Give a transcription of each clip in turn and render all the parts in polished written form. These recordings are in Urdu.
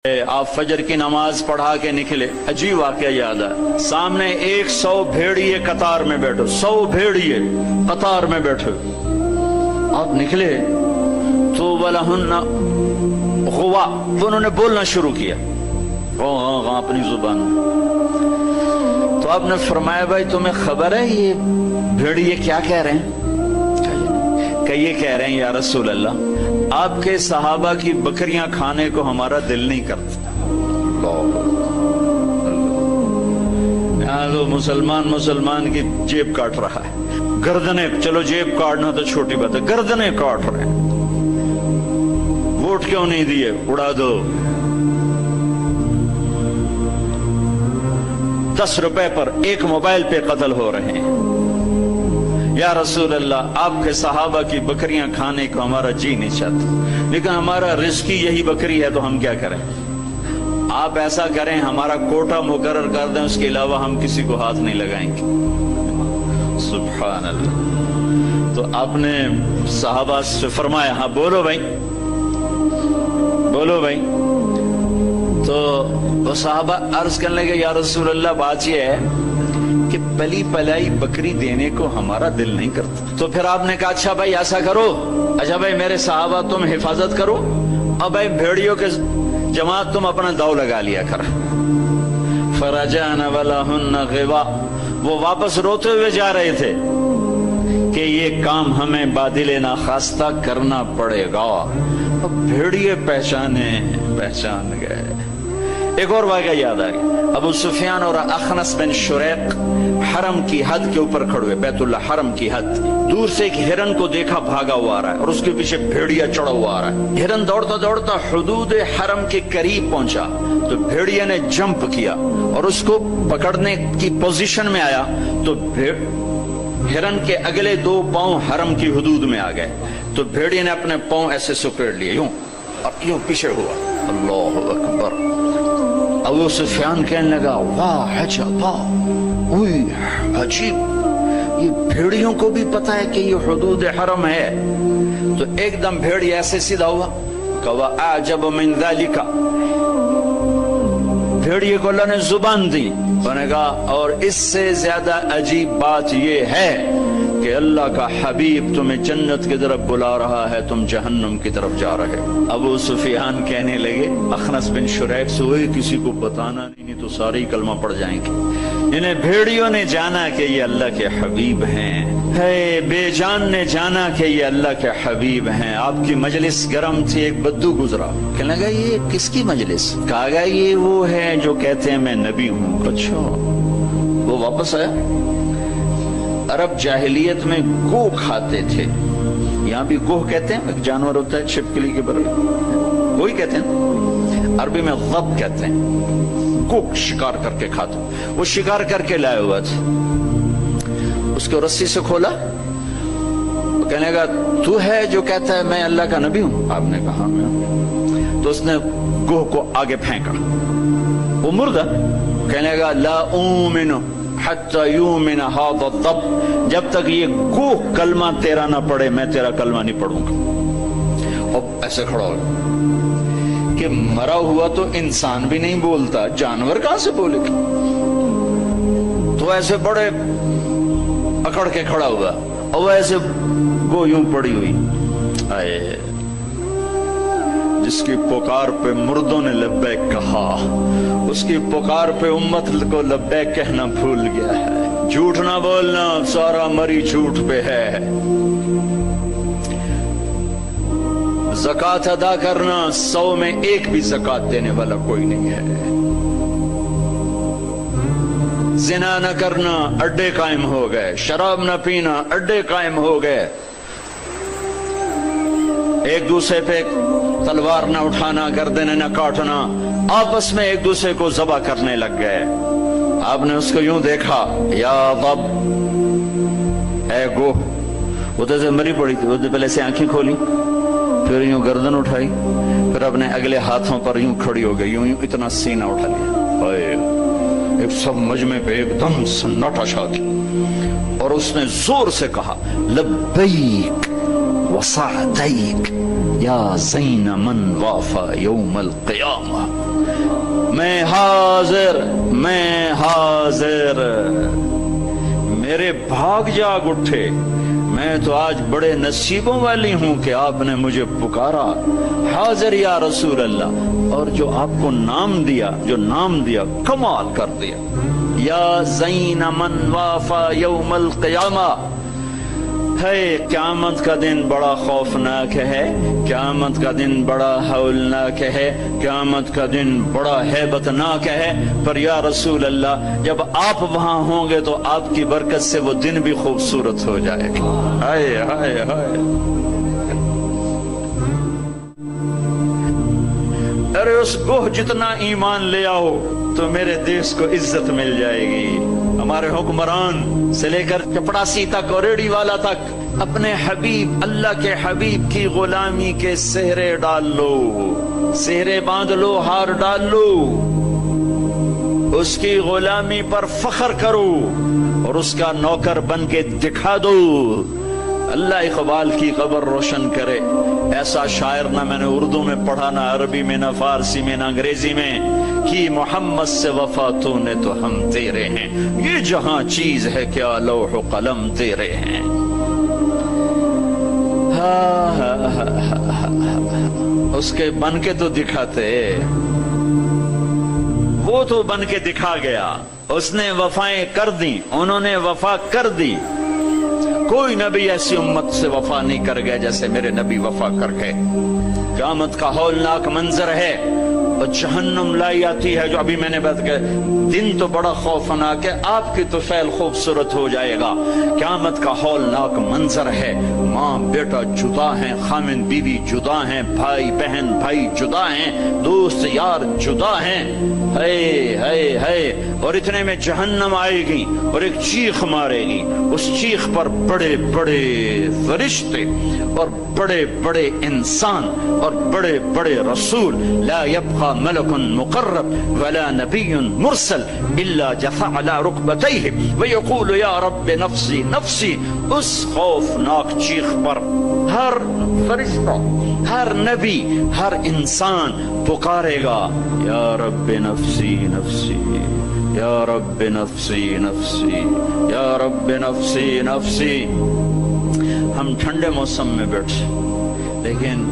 آپ فجر کی نماز پڑھا کے نکلے، عجیب واقعہ یاد ہے، سامنے 100 بھیڑیے قطار میں بیٹھو، 100 بھیڑیے قطار میں بیٹھو، آپ نکلے تو وَلَهُنَّ غوا، انہوں نے بولنا شروع کیا اپنی زبان میں، تو آپ نے فرمایا بھائی تمہیں خبر ہے یہ بھیڑیے کیا کہہ رہے ہیں؟ کہ یہ کہہ رہے ہیں یا رسول اللہ آپ کے صحابہ کی بکریاں کھانے کو ہمارا دل نہیں کرتا۔ یہاں تو مسلمان کی جیب کاٹ رہا ہے، گردنیں، چلو جیب کاٹنا تو چھوٹی بات ہے، گردنیں کاٹ رہے ہیں، ووٹ کیوں نہیں دیے، اڑا دو، 10 روپے پر ایک موبائل پہ قتل ہو رہے ہیں۔ یا رسول اللہ آپ کے صحابہ کی بکریاں کھانے کو ہمارا جی نہیں چاہتا، لیکن ہمارا رزق ہی یہی بکری ہے تو ہم کیا کریں؟ آپ ایسا کریں ہمارا کوٹا مقرر کر دیں، اس کے علاوہ ہم کسی کو ہاتھ نہیں لگائیں گے۔ سبحان اللہ۔ تو آپ نے صحابہ سے فرمایا ہاں بولو بھائی، بولو بھائی۔ تو وہ صحابہ عرض کرنے لگے یا رسول اللہ بات یہ ہے کہ پلی پلائی بکری دینے کو ہمارا دل نہیں کرتا۔ تو پھر آپ نے کہا اچھا بھائی ایسا کرو، اچھا بھائی میرے صحابہ تم حفاظت کرو، اور بھائی بھیڑیوں کے جماعت تم اپنا داؤ لگا لیا کر۔ فرجعن ولہن غوا، وہ واپس روتے ہوئے جا رہے تھے کہ یہ کام ہمیں بادل ناخواستہ کرنا پڑے گا۔ بھیڑیے پہچان گئے۔ ایک اور واقعہ یاد آ گیا، ابو سفیان اور اخنس بن شریق حرم کی حد کے اوپر کھڑے ہوئے، بیت اللہ حرم کی حد، دور سے ایک ہرن کو دیکھا بھاگا ہوا آ رہا ہے اور اس کے پیچھے بھیڑیا چڑھا ہوا آ رہا ہے۔ ہرن دوڑتا دوڑتا حدود حرم کے قریب پہنچا تو بھیڑیا نے جمپ کیا اور اس کو پکڑنے کی پوزیشن میں آیا تو ہرن کے اگلے 2 پاؤں حرم کی حدود میں آ گئے، تو بھیڑیا نے اپنے پاؤں ایسے سکیڑ لیے یوں اور یوں پیچھے ہوا۔ اللہ اکبر۔ ابو سفیان کہنے لگا واہ عجبا، عجیب، یہ بھیڑیوں کو بھی پتا ہے کہ یہ حدود حرم ہے۔ تو ایک دم بھیڑی ایسے سیدھا ہوا کہ اعجب من ذالک، بھیڑیے کو اللہ نے زبان دی، انہوں نے کہا اور اس سے زیادہ عجیب بات یہ ہے کہ اللہ کا حبیب تمہیں جنت کی طرف بلا رہا ہے، تم جہنم کی طرف جا رہے۔ ابو سفیان کہنے لگے اخنس بن شریق سے وہی کسی کو بتانا نہیں تو سارے ہی کلمہ پڑ جائیں گے۔ انہیں بھیڑیوں نے جانا کہ یہ اللہ کے حبیب ہیں، ہے بے جان نے جانا کہ یہ اللہ کے حبیب ہیں۔ آپ کی مجلس گرم تھی، ایک بدو گزرا، کہنے لگا یہ کس کی مجلس؟ کہا گیا یہ وہ ہے جو کہتے ہیں میں نبی ہوں۔ اچھا، وہ واپس آیا۔ عرب جاہلیت میں گو کھاتے تھے، یہاں بھی گوہ کہتے ہیں، ایک جانور ہوتا ہے چھپکلی کے برابر، وہی کہتے ہیں، عربی میں غب کہتے ہیں، گو شکار کر کے کھاتے، وہ شکار کر کے لائے ہوا تھا، اس کو رسی سے کھولا، وہ کہنے لگا تو ہے جو کہتا ہے میں اللہ کا نبی ہوں؟ آپ نے کہا میں ہوں۔ تو اس نے گوہ کو آگے پھینکا، وہ مردہ، کہنے لگا لا اومن حتی یومن ھذا الضب، جب تک یہ گوہ کلمہ تیرا نہ پڑھے میں تیرا کلمہ نہیں پڑھوں گا۔ اور ایسے کھڑا ہو کہ مرا ہوا تو انسان بھی نہیں بولتا، جانور کہاں سے بولے گا؟ تو ایسے بڑے اکڑ کے کھڑا ہوا اور ایسے گو یوں پڑی ہوئی، آئے جس کی پکار پہ مردوں نے لبیک کہا، اس کی پکار پہ امت کو لبیک کہنا بھول گیا ہے۔ جھوٹ نہ بولنا، سارا مری جھوٹ پہ ہے۔ زکوٰۃ ادا کرنا، 100 میں 1 بھی زکوٰۃ دینے والا کوئی نہیں ہے۔ زنا نہ کرنا، اڈے قائم ہو گئے، شراب نہ پینا، اڈے قائم ہو گئے، ایک دوسرے پہ تلوار نہ اٹھانا، گردنیں نہ کاٹنا، آپس میں ایک دوسرے کو ذبح کرنے لگ گئے۔ آپ نے اس کو یوں دیکھا، یا ضب، اے گو، وہ تو مری پڑی تھی، وہ تو پہلے سے آنکھیں کھولی، پھر یوں گردن اٹھائی، پھر اپنے اگلے ہاتھوں پر یوں کھڑی ہو گئی، یوں اتنا سینہ اٹھا لیا، ایک سب مجمع پہ ایک دم سناٹا چھا گیا، اور اس نے زور سے کہا لبیک وسعدیک یا زین من وافا یوم القیامہ، میں حاضر میرے بھاگ جاگ اٹھے، میں تو آج بڑے نصیبوں والی ہوں کہ آپ نے مجھے پکارا، حاضر یا رسول اللہ، اور جو آپ کو نام دیا کمال کر دیا، یا زین من وافا یوم القیامہ۔ ہے قیامت کا دن بڑا خوفناک ہے، قیامت کا دن بڑا ہولناک ہے، قیامت کا دن بڑا ہیبتناک ہے، پر یا رسول اللہ جب آپ وہاں ہوں گے تو آپ کی برکت سے وہ دن بھی خوبصورت ہو جائے گا۔ ہائے ہائے ہائے، ارے اس گوہ جتنا ایمان لے آؤ تو میرے دیش کو عزت مل جائے گی۔ ہمارے حکمران سے لے کر چپڑاسی تک اور ریڑھی والا تک اپنے حبیب، اللہ کے حبیب کی غلامی کے سہرے ڈال لو، سہرے باندھ لو، ہار ڈال لو، اس کی غلامی پر فخر کرو اور اس کا نوکر بن کے دکھا دو۔ اللہ اقبال کی قبر روشن کرے، ایسا شاعر نہ میں نے اردو میں پڑھا، نہ عربی میں، نہ فارسی میں، نہ انگریزی میں، کہ محمد سے وفا تو نے تو ہم تیرے ہیں، یہ جہاں چیز ہے کیا لوح و قلم تیرے ہیں۔ اس کے بن کے تو دکھاتے، وہ تو بن کے دکھا گیا، اس نے وفائیں کر دی، انہوں نے وفا کر دی۔ کوئی نبی ایسی امت سے وفا نہیں کر گئے جیسے میرے نبی وفا کر گئے۔ قیامت کا ہولناک منظر ہے، اور جہنم لائی آتی ہے جو ابھی میں نے بات کہا، دن تو بڑا خوفناک ہے، آپ کی تو فعل خوبصورت ہو جائے گا۔ قیامت کا ہولناک منظر ہے، ماں بیٹا جدا ہیں، خامن بیوی جدا ہیں، بھائی بہن بھائی جدا ہیں، دوست یار جدا ہیں، اور اتنے میں جہنم آئے گی اور ایک چیخ مارے گی، اس چیخ پر بڑے بڑے فرشتے اور بڑے بڑے انسان اور بڑے بڑے رسول، لا يبقى ملك مقرب ولا نبي مرسل الا جثى على ركبتيه ويقول يا رب نفسي نفسي۔ اس خوفناک چیخ پر ہر فرشتہ، ہر نبی، ہر انسان پکارے گا، یا رب نفسی نفسی، یا رب نفسی نفسی، یا رب نفسی نفسی۔ ہم ٹھنڈے موسم میں بیٹھے، لیکن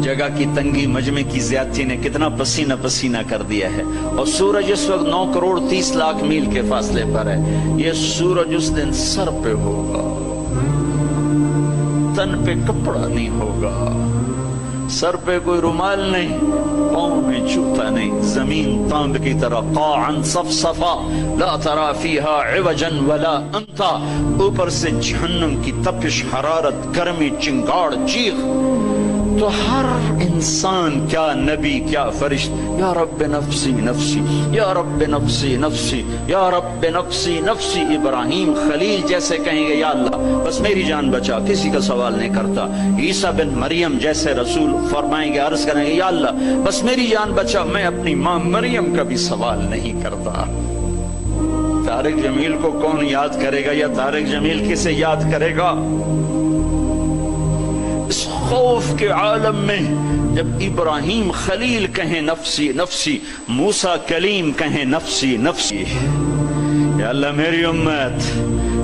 جگہ کی تنگی، مجمع کی زیادتی نے کتنا پسینہ پسینہ کر دیا ہے، اور سورج اس وقت 9 کروڑ 30 لاکھ میل کے فاصلے پر ہے۔ یہ سورج اس دن سر پہ ہوگا، تن پہ کپڑا نہیں ہوگا، سر پہ کوئی رومال نہیں، پاؤں میں جوتا نہیں، زمین تانب کی طرح قاعا صفصفا لا ترى فيها عوجا ولا امتا۔ اوپر سے جہنم کی تپش، حرارت، گرمی، چنگاڑ، چیخ، تو ہر انسان، کیا نبی کیا فرشت، یا رب نفسی نفسی، یا رب نفسی نفسی، یا رب نفسی نفسی۔ ابراہیم خلیل جیسے کہیں گے یا اللہ بس میری جان بچا، کسی کا سوال نہیں کرتا۔ عیسیٰ بن مریم جیسے رسول فرمائیں گے، عرض کریں گے یا اللہ بس میری جان بچا، میں اپنی ماں مریم کا بھی سوال نہیں کرتا۔ طارق جمیل کو کون یاد کرے گا، یا طارق جمیل کسے یاد کرے گا؟ اس خوف کے عالم میں جب ابراہیم خلیل کہیں نفسی نفسی، موسیٰ کلیم کہیں نفسی نفسی، یا اللہ میری امت،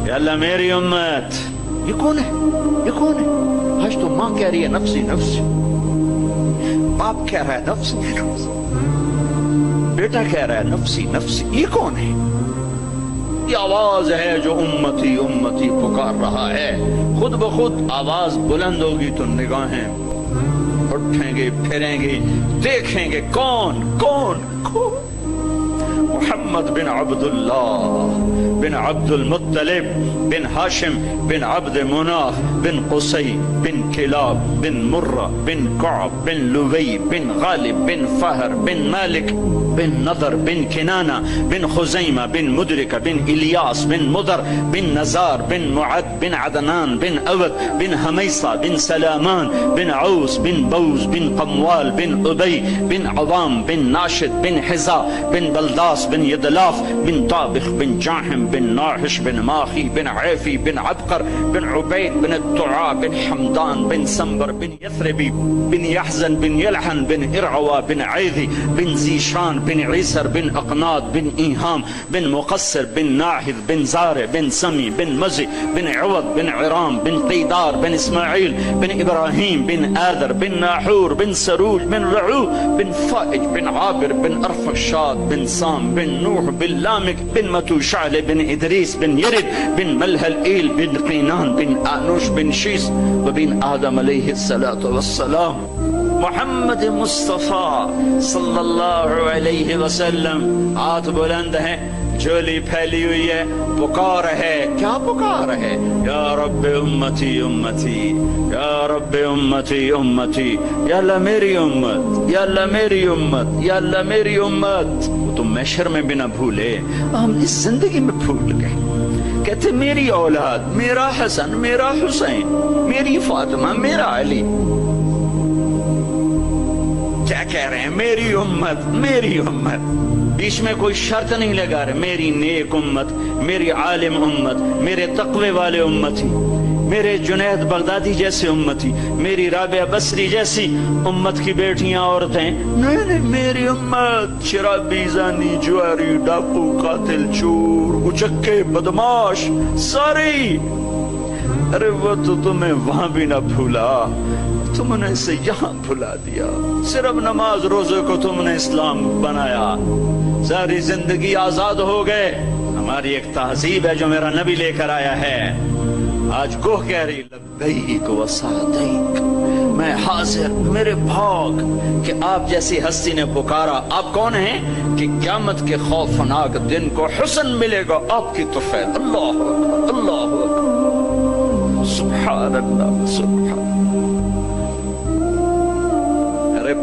یا اللہ میری امت۔ یہ کون ہے؟ یہ کون ہے؟ آج تو ماں کہہ رہی ہے نفسی نفسی، باپ کہہ رہا ہے نفسی نفسی، بیٹا کہہ رہا ہے نفسی نفسی، یہ کون ہے؟ یہ آواز ہے جو امتی امتی پکار رہا ہے۔ خود بخود آواز بلند ہوگی تو نگاہیں اٹھیں گے، پھریں گے، دیکھیں گے کون کون کون؟ محمد بن عبداللہ بن عبد المطلب بن ہاشم بن عبد مناف بن قصی بن کلاب بن مرہ بن کعب بن لوی بن غالب بن فہر بن مالک بن نضر بن کنانہ بن خزیمہ بن مدرکہ بن الیاس بن مدر بن نزار بن معد بن عدنان بن اود بن حمیصہ بن سلامان بن عوس بن بوز بن قموال بن ابی بن عوام بن ناشد بن حزا بن بلداس بن یدلاف بن طابخ بن جاحم بن ناحش بن ماخی بن عیفی بن عبقر بن عبید بن الدعاء بن حمدان بن سنبر بن یثربی بن یحزن بن یلحن بن ارعوا بن عیذی بن زیشان بن عیسر بن اقناط بن ایہام بن مقصر بن ناحد بن زارع بن سمی بن مزی بن عوض بن عرام بن قیدار بن اسماعیل بن ابراہیم بن آدر بن ناحور بن سروج بن رعو بن فائج بن عابر بن ارفشاد بن سام بن نوح بن لامک بن متوشعل بن ادریس بن یرد بن ملہلئیل بن قینان بن آنوش بن شیس وبن آدم علیہ الصلاة والسلام محمد مصطفیٰ صلی اللہ علیہ وسلم. ہاتھ بلند ہے، جھولی پھیلی ہوئی ہے، پکار ہے. کیا پکار ہے؟ یا رب امتی امتی، یا رب امتی امتی، یا اللہ میری امت، یا اللہ میری امت، یا اللہ میری امت. وہ تو محشر میں بھی نہ بھولے، ہم اس زندگی میں بھول گئے. کہتے میری اولاد، میرا حسن، میرا حسین، میری فاطمہ، میرا علی. کیا کہہ رہے ہیں؟ میری امت، میری امت. بیچ میں کوئی شرط نہیں لگا رہے. میری نیک امت، میری عالم امت، میرے تقوی والے امتی، میرے جنید بغدادی جیسے امتی، میری رابعہ بصری جیسی امت کی بیٹیاں عورتیں. نہیں نہیں، میری امت. شرابی، زانی، جواری، ڈاکو، قاتل، چور، اچکے، بدماش، سارے. ارے وہ تو تمہیں وہاں بھی نہ بھولا، تم نے اسے یہاں بھلا دیا. صرف نماز روزے کو تم نے اسلام بنایا، ساری زندگی آزاد ہو گئے. ہماری ایک تہذیب ہے جو میرا نبی لے کر آیا ہے. آج گوہ کہہ رہی لبیک و سعدیک، میں حاضر، میرے بھاگ کہ آپ جیسی ہستی نے پکارا. آپ کون ہیں؟ کہ قیامت کے خوفناک دن کو حسن ملے گا آپ کی طفیل. اللہ اکبر، اللہ اکبر، سبحان اللہ، سبحان.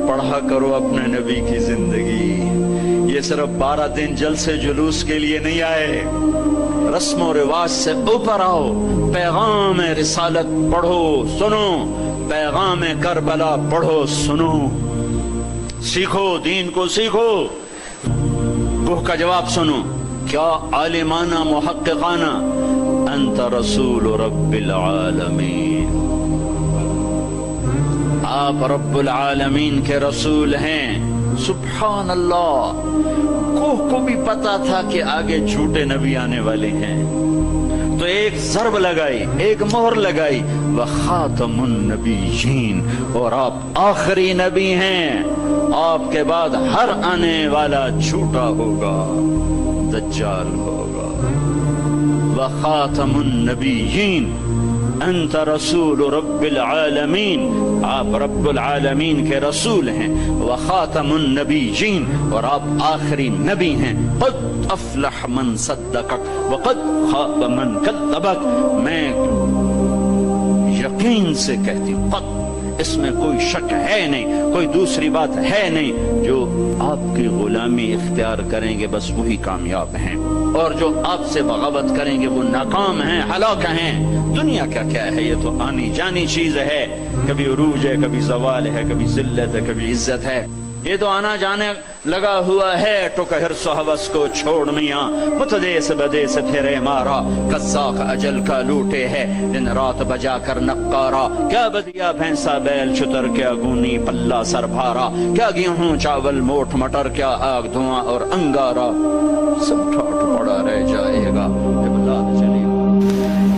پڑھا کرو اپنے نبی کی زندگی. یہ صرف 12 دن جلسے جلوس کے لیے نہیں آئے. رسم و رواج سے اوپر آؤ. پیغام رسالت پڑھو، سنو. پیغام کربلا پڑھو، سنو. سیکھو، دین کو سیکھو. گوہ کا جواب سنو. کیا عالمانہ محققانہ؟ انت رسول رب العالمین، آپ رب العالمین کے رسول ہیں. سبحان اللہ. کوہ کو بھی پتا تھا کہ آگے جھوٹے نبی آنے والے ہیں، تو ایک ضرب لگائی، ایک مہر لگائی. وخاتم النبیین، اور آپ آخری نبی ہیں. آپ کے بعد ہر آنے والا جھوٹا ہوگا، دجال ہوگا. وخاتم النبیین، انت رسول رب العالمین، آپ رب العالمین کے رسول ہیں. وخاتم النبیین، اور آپ آخری نبی ہیں. قد افلح من صدقک وقد خاب من کذبک. میں یقین سے کہتی ہوں، قد، اس میں کوئی شک ہے نہیں، کوئی دوسری بات ہے نہیں. جو آپ کی غلامی اختیار کریں گے بس وہی کامیاب ہیں، اور جو آپ سے بغاوت کریں گے وہ ناکام ہیں، ہلاک ہیں. دنیا کا کیا ہے؟ یہ تو آنی جانی چیز ہے. کبھی عروج ہے، کبھی زوال ہے، کبھی ذلت ہے، کبھی عزت ہے. یہ تو آنا جانے لگا ہوا ہے. ٹو کہ حرص و حوث کو چھوڑ میاں، متدیس بدیس پھرے مارا. قزاق اجل کا لوٹے ہے، دن رات بجا کر نقارا. کیا بدیا بھینسا بیل شتر، کیا گونی پلہ سر بھارا. کیا گیہوں چاول موٹ مٹر، کیا آگ دھواں اور انگارا. سب ٹھاٹ پڑا رہ جائے گا جب لاد چلی.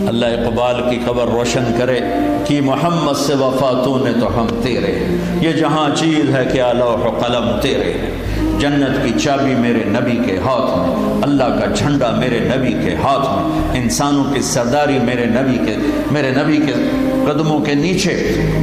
اللہ اقبال کی قبر روشن کرے کہ محمد سے وفاتوں نے تو ہم تیرے. یہ جہاں چیز ہے کیا لوح و قلم تیرے. جنت کی چابی میرے نبی کے ہاتھ میں، اللہ کا جھنڈا میرے نبی کے ہاتھ میں، انسانوں کی سرداری میرے نبی کے قدموں کے نیچے.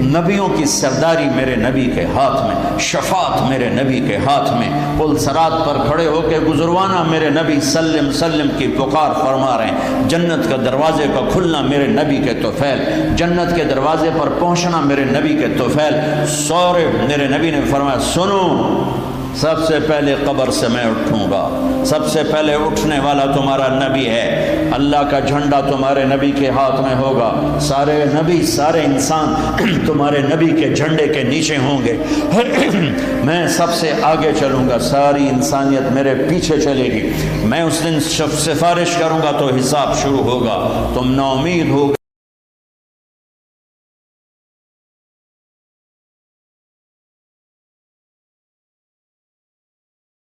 نبیوں کی سرداری میرے نبی کے ہاتھ میں، شفاعت میرے نبی کے ہاتھ میں. پل صراط پر کھڑے ہو کے گزروانہ میرے نبی سلم سلم کی پکار فرما رہے ہیں. جنت کا دروازے کا کھلنا میرے نبی کے طفیل، جنت کے دروازے پر پہنچنا میرے نبی کے طفیل. سورے میرے نبی نے فرمایا، سنو، سب سے پہلے قبر سے میں اٹھوں گا. سب سے پہلے اٹھنے والا تمہارا نبی ہے. اللہ کا جھنڈا تمہارے نبی کے ہاتھ میں ہوگا. سارے نبی، سارے انسان تمہارے نبی کے جھنڈے کے نیچے ہوں گے. میں سب سے آگے چلوں گا، ساری انسانیت میرے پیچھے چلے گی. میں اس دن سفارش کروں گا تو حساب شروع ہوگا. تم نا امید ہو